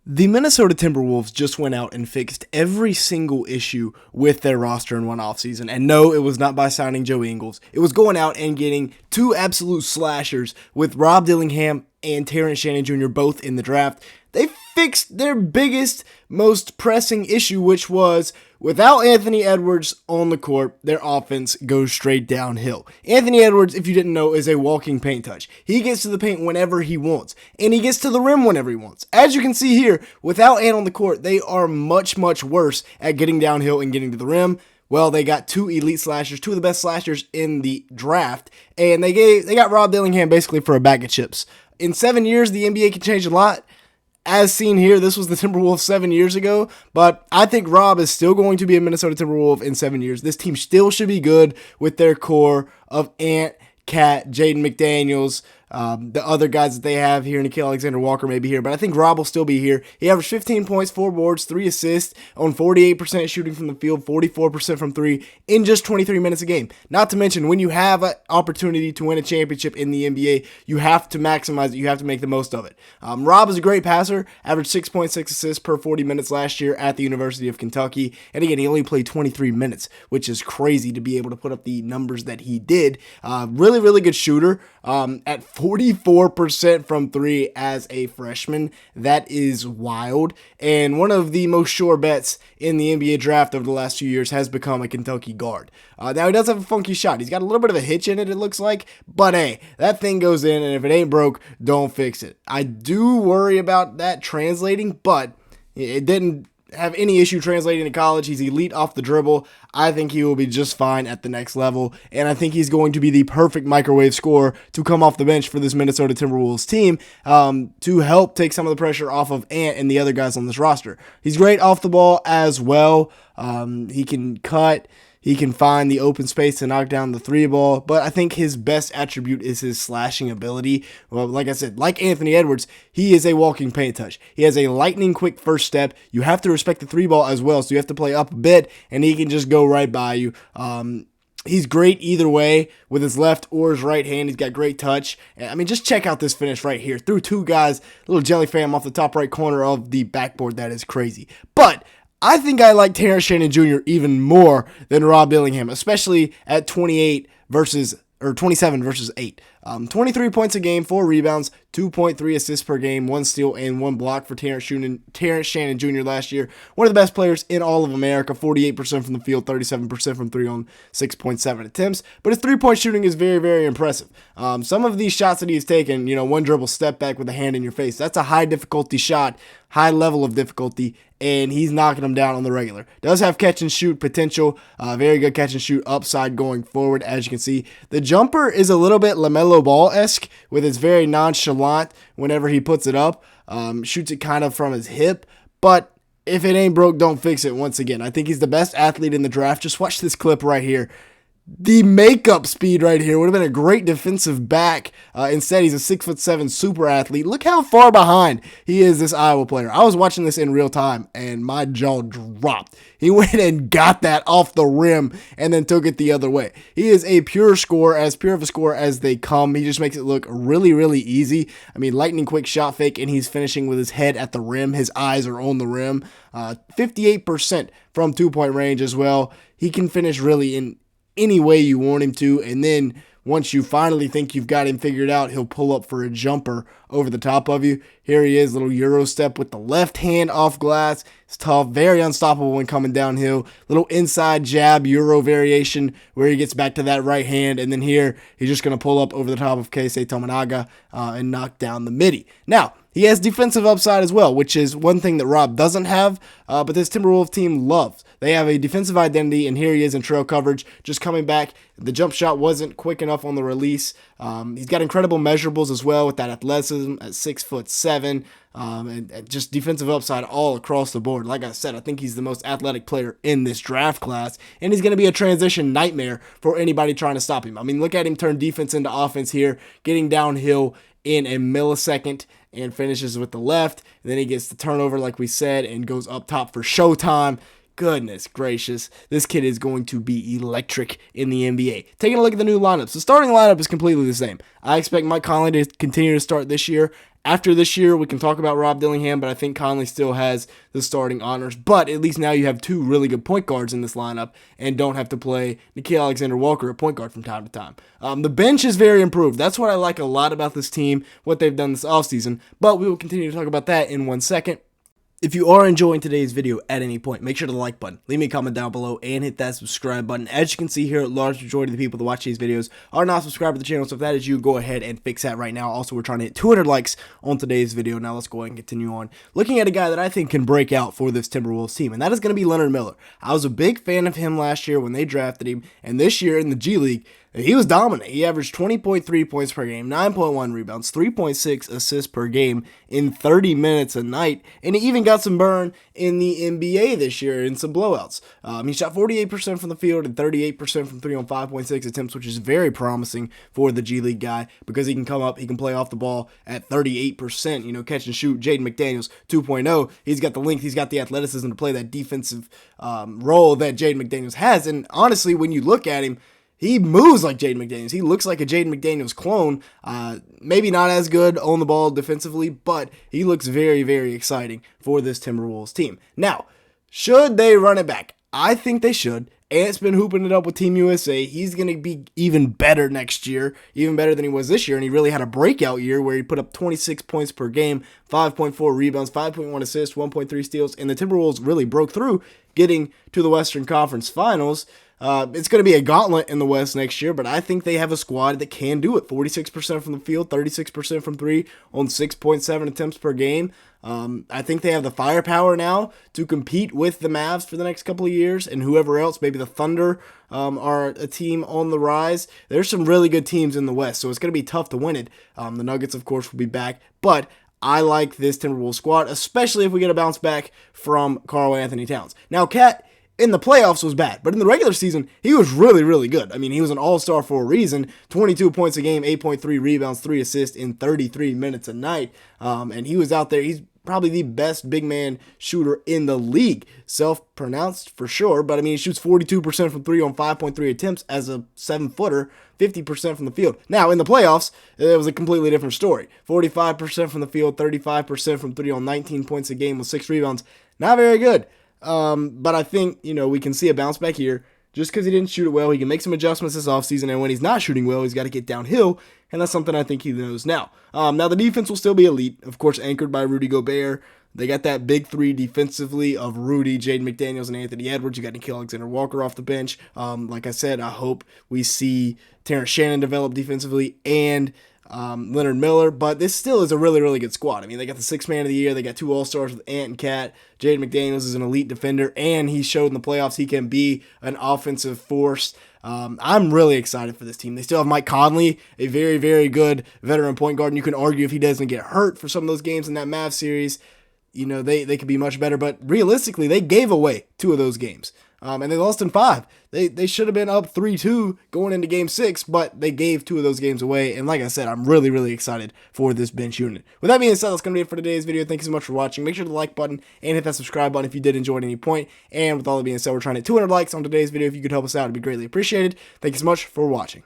The Minnesota Timberwolves just went out and fixed every single issue with their roster in one offseason. And no, it was not by signing Joe Ingles. It was going out and getting two absolute slashers with Rob Dillingham and Terrence Shannon Jr. both in the draft. They fixed their biggest, most pressing issue, which was without Anthony Edwards on the court, their offense goes straight downhill. Anthony Edwards, if you didn't know, is a walking paint touch. He gets to the paint whenever he wants, and he gets to the rim whenever he wants. As you can see here, without Ant on the court, they are much, much worse at getting downhill and getting to the rim. Well, they got two elite slashers, two of the best slashers in the draft, and they got Rob Dillingham basically for a bag of chips. In 7 years, the NBA can change a lot. As seen here, this was the Timberwolves 7 years ago, but I think Rob is still going to be a Minnesota Timberwolf in 7 years. This team still should be good with their core of Ant, Cat, Jaden McDaniels, the other guys that they have here, Nickeil Alexander-Walker may be here, but I think Rob will still be here. He averaged 15 points, 4 boards, 3 assists, on 48% shooting from the field, 44% from 3 in just 23 minutes a game. Not to mention, when you have an opportunity to win a championship in the NBA, you have to maximize it. You have to make the most of it. Rob is a great passer, averaged 6.6 assists per 40 minutes last year at the University of Kentucky, and again, he only played 23 minutes, which is crazy to be able to put up the numbers that he did. Really, really good shooter at 44% from 3 as a freshman. That is wild. And one of the most sure bets in the NBA draft over the last few years has become a Kentucky guard. Now, he does have a funky shot. He's got a little bit of a hitch in it, it looks like. But hey, that thing goes in, and if it ain't broke, don't fix it. I do worry about that translating, but it didn't have any issue translating to college. He's elite off the dribble. I think he will be just fine at the next level, and I think he's going to be the perfect microwave scorer to come off the bench for this Minnesota Timberwolves team to help take some of the pressure off of Ant and the other guys on this roster. He's great off the ball as well. He can cut. He can find the open space to knock down the three ball, but I think his best attribute is his slashing ability. Well, like I said, like Anthony Edwards, he is a walking paint touch. He has a lightning quick first step. You have to respect the three ball as well, so you have to play up a bit, and he can just go right by you. He's great either way with his left or his right hand. He's got great touch. I mean, just check out this finish right here. Through two guys, little jelly fam off the top right corner of the backboard. That is crazy. But I think I like Terrence Shannon Jr. even more than Rob Dillingham, especially at 27 versus 8. 23 points a game, 4 rebounds, 2.3 assists per game, 1 steal, and 1 block for Terrence Shannon Jr. last year. One of the best players in all of America, 48% from the field, 37% from 3 on 6.7 attempts. But his three-point shooting is very, very impressive. Some of these shots that he's taken, one dribble step back with a hand in your face, that's a high difficulty shot, high level of difficulty, and he's knocking them down on the regular. Does have catch and shoot potential, very good catch and shoot upside going forward, as you can see. The jumper is a little bit LaMelo Ball-esque, with its very nonchalant whenever he puts it up, shoots it kind of from his hip, but if it ain't broke, don't fix it. Once again, I think he's the best athlete in the draft. Just watch this clip right here. The makeup speed right here would have been a great defensive back. Instead, he's a 6'7" super athlete. Look how far behind he is, this Iowa player. I was watching this in real time, and my jaw dropped. He went and got that off the rim and then took it the other way. He is a pure scorer, as pure of a scorer as they come. He just makes it look really, really easy. I mean, lightning quick shot fake, and he's finishing with his head at the rim. His eyes are on the rim. 58% from two-point range as well. He can finish really in any way you want him to, and then once you finally think you've got him figured out, he'll pull up for a jumper over the top of you. Here he is, little Euro step with the left hand off glass. It's tough, very unstoppable when coming downhill. Little inside jab Euro variation where he gets back to that right hand, and then here he's just going to pull up over the top of Keisei Tominaga and knock down the midi. Now, he has defensive upside as well, which is one thing that Rob doesn't have, but this Timberwolves team loves. They have a defensive identity, and here he is in trail coverage, just coming back. The jump shot wasn't quick enough on the release. He's got incredible measurables as well with that athleticism at 6'7", and just defensive upside all across the board. Like I said, I think he's the most athletic player in this draft class, and he's going to be a transition nightmare for anybody trying to stop him. I mean, look at him turn defense into offense here, getting downhill in a millisecond, and finishes with the left. And then he gets the turnover, like we said, and goes up top for showtime. goodness gracious, this kid is going to be electric in the NBA. Taking a look at the new lineups. The starting lineup is completely the same. I expect Mike Conley to continue to start this year. After this year, we can talk about Rob Dillingham, but I think Conley still has the starting honors. But at least now you have two really good point guards in this lineup and don't have to play Nickeil Alexander-Walker at point guard from time to time. The bench is very improved. That's what I like a lot about this team, what they've done this offseason. But we will continue to talk about that in 1 second. If you are enjoying today's video at any point, make sure to like button, leave me a comment down below, and hit that subscribe button. As you can see here, a large majority of the people that watch these videos are not subscribed to the channel, so if that is you, go ahead and fix that right now. Also, we're trying to hit 200 likes on today's video. Now let's go ahead and continue on. Looking at a guy that I think can break out for this Timberwolves team, and that is going to be Leonard Miller. I was a big fan of him last year when they drafted him, and this year in the G League, he was dominant. He averaged 20.3 points per game, 9.1 rebounds, 3.6 assists per game in 30 minutes a night, and he even got some burn in the NBA this year in some blowouts. He shot 48% from the field and 38% from 3 on 5.6 attempts, which is very promising for the G League guy because he can come up, he can play off the ball at 38%, catch and shoot. Jaden McDaniels 2.0, he's got the length, he's got the athleticism to play that defensive role that Jaden McDaniels has, and honestly, when you look at him, he moves like Jaden McDaniels. He looks like a Jaden McDaniels clone. Maybe not as good on the ball defensively, but he looks very, very exciting for this Timberwolves team. Now, should they run it back? I think they should. Ant's been hooping it up with Team USA. He's going to be even better next year, even better than he was this year, and he really had a breakout year where he put up 26 points per game, 5.4 rebounds, 5.1 assists, 1.3 steals, and the Timberwolves really broke through, getting to the Western Conference Finals. It's going to be a gauntlet in the West next year, but I think they have a squad that can do it. 46% from the field, 36% from 3 on 6.7 attempts per game. I think they have the firepower now to compete with the Mavs for the next couple of years and whoever else. Maybe the Thunder are a team on the rise. There's some really good teams in the West, so it's going to be tough to win it. The Nuggets, of course, will be back, but I like this Timberwolves squad, especially if we get a bounce back from Karl-Anthony Towns. Now, Cat in the playoffs was bad, but in the regular season, he was really, really good. I mean, he was an all-star for a reason. 22 points a game, 8.3 rebounds, 3 assists in 33 minutes a night. And he was out there. He's probably the best big man shooter in the league. Self-pronounced for sure, but I mean, he shoots 42% from 3 on 5.3 attempts as a 7-footer, 50% from the field. Now, in the playoffs, it was a completely different story. 45% from the field, 35% from 3 on 19 points a game with 6 rebounds. Not very good. But I think, we can see a bounce back here. Just because he didn't shoot it well, he can make some adjustments this offseason, and when he's not shooting well, he's got to get downhill, and that's something I think he knows now. Now, the defense will still be elite, of course, anchored by Rudy Gobert. They got that big three defensively of Rudy, Jaden McDaniels, and Anthony Edwards. You got Nickeil Alexander-Walker off the bench. Like I said, I hope we see Terrence Shannon develop defensively and Leonard Miller, but this still is a really, really good squad. I mean, they got the 6th man of the year. They got 2 All-Stars with Ant and Cat. Jaden McDaniels is an elite defender, and he showed in the playoffs he can be an offensive force. I'm really excited for this team. They still have Mike Conley, a very, very good veteran point guard, and you can argue if he doesn't get hurt for some of those games in that Mavs series, they could be much better, but realistically, they gave away 2 of those games. And they lost in 5. They should have been up 3-2 going into Game 6, but they gave 2 of those games away. And like I said, I'm really, really excited for this bench unit. With that being said, that's going to be it for today's video. Thank you so much for watching. Make sure to like button and hit that subscribe button if you did enjoy at any point. And with all that being said, we're trying to hit 200 likes on today's video. If you could help us out, it'd be greatly appreciated. Thank you so much for watching.